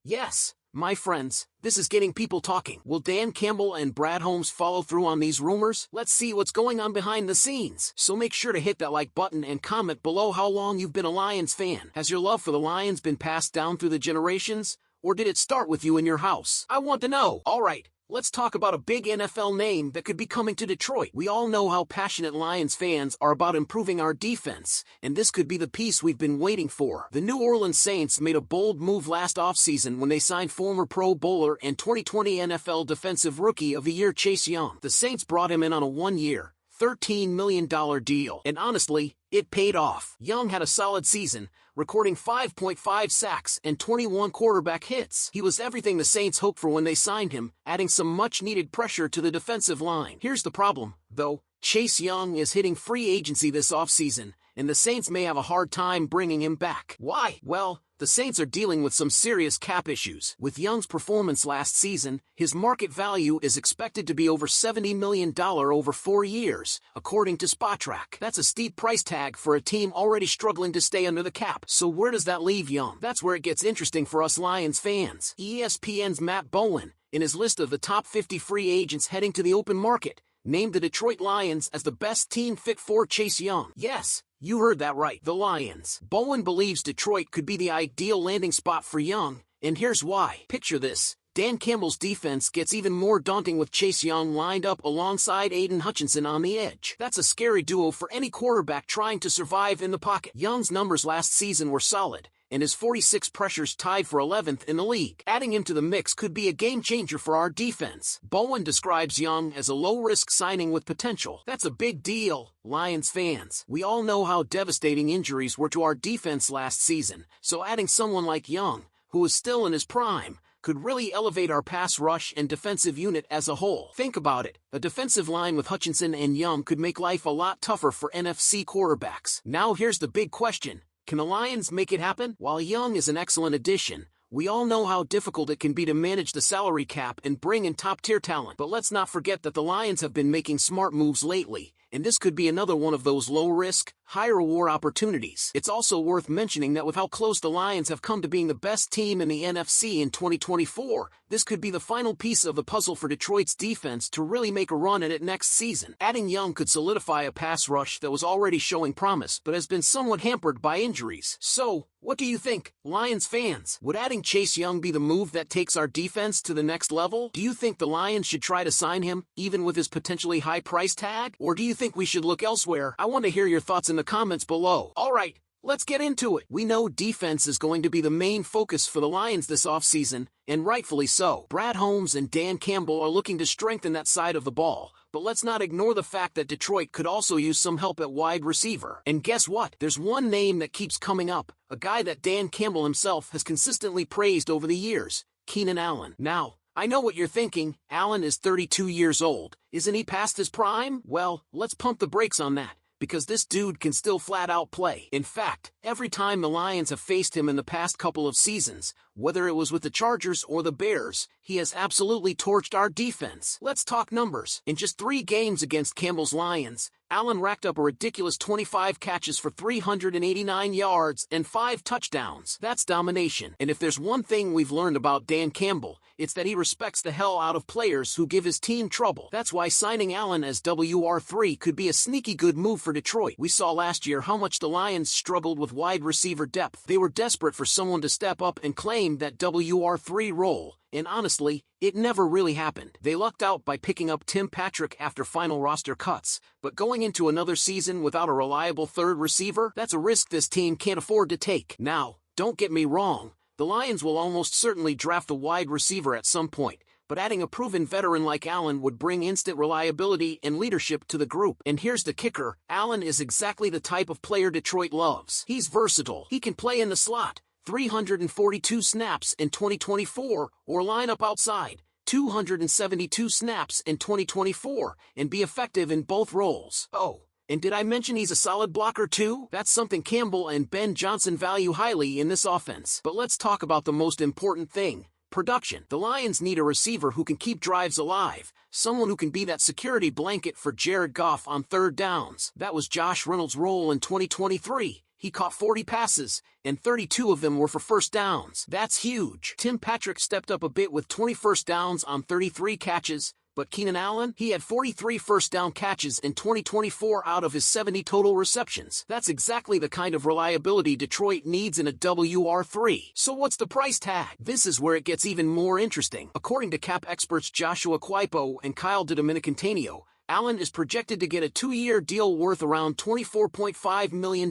Yes, my friends, this is getting people talking. Will Dan Campbell and Brad Holmes follow through on these rumors? Let's see what's going on behind the scenes. So make sure to hit that like button and comment below how long you've been a Lions fan. Has your love for the Lions been passed down through the generations? Or did it start with you in your house? I want to know. Alright, let's talk about a big NFL name that could be coming to Detroit. We all know how passionate Lions fans are about improving our defense, and this could be the piece we've been waiting for. The New Orleans Saints made a bold move last offseason when they signed former Pro Bowler and 2020 NFL Defensive Rookie of the Year Chase Young. The Saints brought him in on a one-year, $13 million deal, and honestly, it paid off. Young had a solid season, recording 5.5 sacks and 21 quarterback hits. He was everything the Saints hoped for when they signed him, adding some much-needed pressure to the defensive line. Here's the problem, though. Chase Young is hitting free agency this offseason, and the Saints may have a hard time bringing him back. Why? Well, the Saints are dealing with some serious cap issues. With Young's performance last season, his market value is expected to be over $70 million over 4 years, according to Spotrac. That's a steep price tag for a team already struggling to stay under the cap. So where does that leave Young? That's where it gets interesting for us Lions fans. ESPN's Matt Bowen, in his list of the top 50 free agents heading to the open market, named the Detroit Lions as the best team fit for Chase Young. Yes, you heard that right, the Lions. Bowen believes Detroit could be the ideal landing spot for Young, and here's why. Picture this. Dan Campbell's defense gets even more daunting with Chase Young lined up alongside Aiden Hutchinson on the edge. That's a scary duo for any quarterback trying to survive in the pocket. Young's numbers last season were solid, and his 46 pressures tied for 11th in the league. Adding him to the mix could be a game-changer for our defense. Bowen describes Young as a low-risk signing with potential. That's a big deal, Lions fans. We all know how devastating injuries were to our defense last season, so adding someone like Young, who is still in his prime, could really elevate our pass rush and defensive unit as a whole. Think about it. A defensive line with Hutchinson and Young could make life a lot tougher for NFC quarterbacks. Now here's the big question. Can the Lions make it happen? While Young is an excellent addition, we all know how difficult it can be to manage the salary cap and bring in top-tier talent. But let's not forget that the Lions have been making smart moves lately, and this could be another one of those low-risk, high-reward opportunities. It's also worth mentioning that with how close the Lions have come to being the best team in the NFC in 2024, this could be the final piece of the puzzle for Detroit's defense to really make a run at it next season. Adding Young could solidify a pass rush that was already showing promise but has been somewhat hampered by injuries. So, what do you think, Lions fans? Would adding Chase Young be the move that takes our defense to the next level? Do you think the Lions should try to sign him, even with his potentially high price tag? Or do you think we should look elsewhere? I want to hear your thoughts in the comments below. Alright, let's get into it. We know defense is going to be the main focus for the Lions this offseason, and rightfully so. Brad Holmes and Dan Campbell are looking to strengthen that side of the ball. But let's not ignore the fact that Detroit could also use some help at wide receiver. And guess what? There's one name that keeps coming up, a guy that Dan Campbell himself has consistently praised over the years, Keenan Allen. Now, I know what you're thinking. Allen is 32 years old. Isn't he past his prime? Well, let's pump the brakes on that, because this dude can still flat-out play. In fact, every time the Lions have faced him in the past couple of seasons, whether it was with the Chargers or the Bears, he has absolutely torched our defense. Let's talk numbers. In just 3 games against Campbell's Lions, Allen racked up a ridiculous 25 catches for 389 yards and 5 touchdowns. That's domination. And if there's one thing we've learned about Dan Campbell, it's that he respects the hell out of players who give his team trouble. That's why signing Allen as WR3 could be a sneaky good move for Detroit. We saw last year how much the Lions struggled with wide receiver depth. They were desperate for someone to step up and claim that WR3 role. And honestly, it never really happened. They lucked out by picking up Tim Patrick after final roster cuts, but going into another season without a reliable third receiver, that's a risk this team can't afford to take. Now, don't get me wrong, the Lions will almost certainly draft a wide receiver at some point, but adding a proven veteran like Allen would bring instant reliability and leadership to the group. And here's the kicker, Allen is exactly the type of player Detroit loves. He's versatile. He can play in the slot, 342 snaps in 2024, or line up outside, 272 snaps in 2024, and be effective in both roles. Oh, and did I mention he's a solid blocker too? That's something Campbell and Ben Johnson value highly in this offense. But let's talk about the most important thing, production. The Lions need a receiver who can keep drives alive, someone who can be that security blanket for Jared Goff on third downs. That was Josh Reynolds' role in 2023. he caught 40 passes, and 32 of them were for first downs. That's huge. Tim Patrick stepped up a bit with 20 first downs on 33 catches, but Keenan Allen, he had 43 first down catches in 2024 out of his 70 total receptions. That's exactly the kind of reliability Detroit needs in a WR3. So what's the price tag? This is where it gets even more interesting. According to cap experts Joshua Quaipo and Kyle DiDomenicantinio, Allen is projected to get a 2-year deal worth around $24.5 million.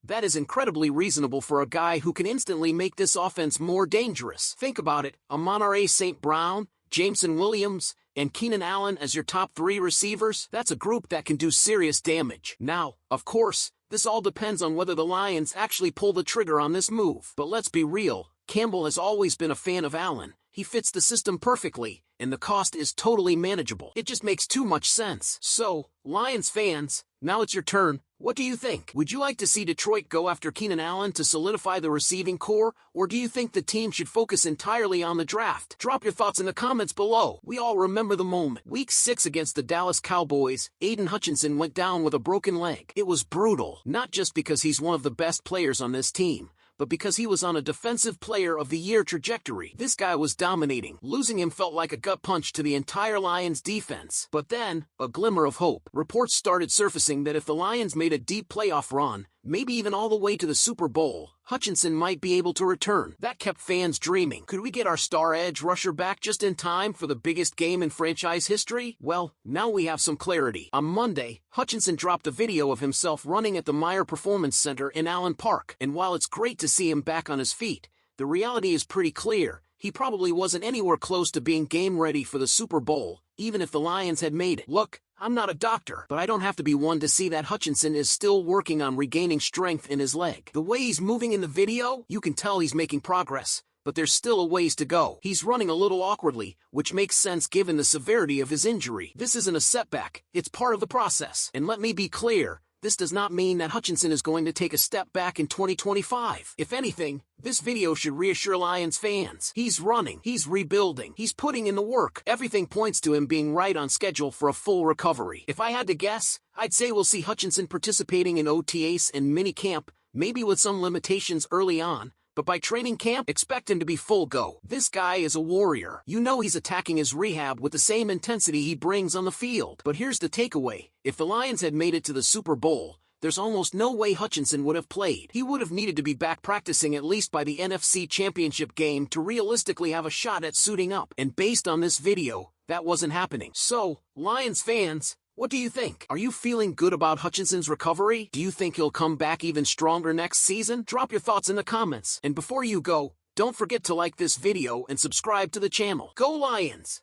That is incredibly reasonable for a guy who can instantly make this offense more dangerous. Think about it, Amon-Ra St. Brown, Jameson Williams, and Keenan Allen as your top 3 receivers, that's a group that can do serious damage. Now, of course, this all depends on whether the Lions actually pull the trigger on this move. But let's be real, Campbell has always been a fan of Allen. He fits the system perfectly, and the cost is totally manageable. It just makes too much sense. So, Lions fans, now it's your turn. What do you think? Would you like to see Detroit go after Keenan Allen to solidify the receiving core, or do you think the team should focus entirely on the draft? Drop your thoughts in the comments below. We all remember the moment. Week 6 against the Dallas Cowboys, Aiden Hutchinson went down with a broken leg. It was brutal, not just because he's one of the best players on this team, but because he was on a Defensive Player of the Year trajectory. This guy was dominating. Losing him felt like a gut punch to the entire Lions defense. But then, a glimmer of hope. Reports started surfacing that if the Lions made a deep playoff run, maybe even all the way to the Super Bowl, Hutchinson might be able to return. That kept fans dreaming. Could we get our star edge rusher back just in time for the biggest game in franchise history? Well, now we have some clarity. On Monday, Hutchinson dropped a video of himself running at the Meyer Performance Center in Allen Park. And while it's great to see him back on his feet, the reality is pretty clear. He probably wasn't anywhere close to being game ready for the Super Bowl, even if the Lions had made it. Look, I'm not a doctor, but I don't have to be one to see that Hutchinson is still working on regaining strength in his leg. The way he's moving in the video, you can tell he's making progress, but there's still a ways to go. He's running a little awkwardly, which makes sense given the severity of his injury. This isn't a setback, it's part of the process. And let me be clear, this does not mean that Hutchinson is going to take a step back in 2025. If anything, this video should reassure Lions fans. He's running, he's rebuilding, he's putting in the work. Everything points to him being right on schedule for a full recovery. If I had to guess, I'd say we'll see Hutchinson participating in OTAs and minicamp, maybe with some limitations early on, but by training camp, expect him to be full go. This guy is a warrior. You know he's attacking his rehab with the same intensity he brings on the field. But here's the takeaway. If the Lions had made it to the Super Bowl, there's almost no way Hutchinson would have played. He would have needed to be back practicing at least by the NFC Championship game to realistically have a shot at suiting up. And based on this video, that wasn't happening. So, Lions fans, what do you think? Are you feeling good about Hutchinson's recovery? Do you think he'll come back even stronger next season? Drop your thoughts in the comments. And before you go, don't forget to like this video and subscribe to the channel. Go Lions!